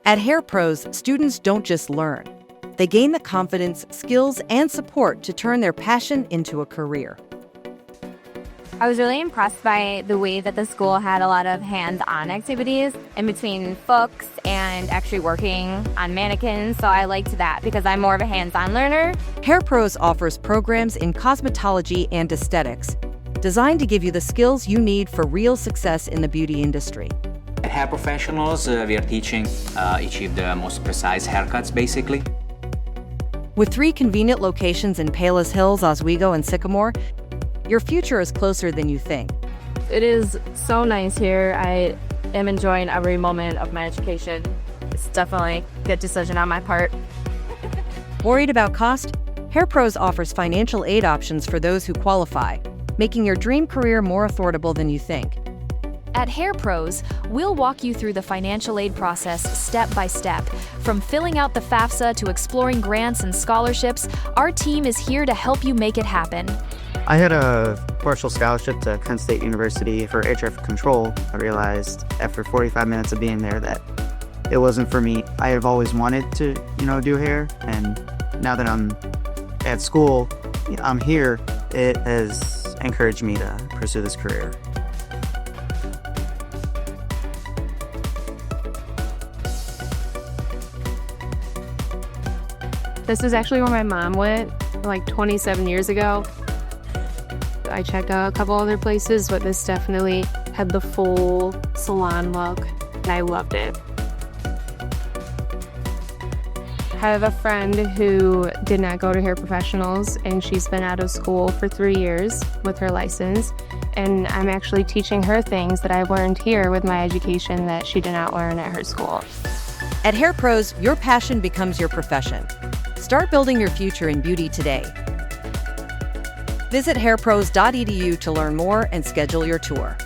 At Hair Pros, students don't just learn. They gain the confidence, skills, and support to turn their passion into a career. I was really impressed by the way that the school had a lot of hands-on activities in between books and actually working on mannequins, so I liked that because I'm more of a hands-on learner. Hair Pros offers programs in cosmetology and aesthetics, designed to give you the skills you need for real success in the beauty industry. At Hair Professionals, we are teaching achieve the most precise haircuts, basically. With 3 convenient locations in Palos Hills, Oswego, and Sycamore, your future is closer than you think. It is so nice here. I am enjoying every moment of my education. It's definitely a good decision on my part. Worried about cost? Hair Pros offers financial aid options for those who qualify, making your dream career more affordable than you think. At Hair Pros, we'll walk you through the financial aid process step by step. From filling out the FAFSA to exploring grants and scholarships, our team is here to help you make it happen. I had a partial scholarship to Kent State University for air traffic control. I realized after 45 minutes of being there that it wasn't for me. I have always wanted to, do hair, and now that I'm at school, I'm here, it has encouraged me to pursue this career. This is actually where my mom went like 27 years ago. I checked out a couple other places, but this definitely had the full salon look, and I loved it. I have a friend who did not go to Hair Professionals, and she's been out of school for 3 years with her license, and I'm actually teaching her things that I learned here with my education that she did not learn at her school. At Hair Pros, your passion becomes your profession. Start building your future in beauty today. Visit hairpros.edu to learn more and schedule your tour.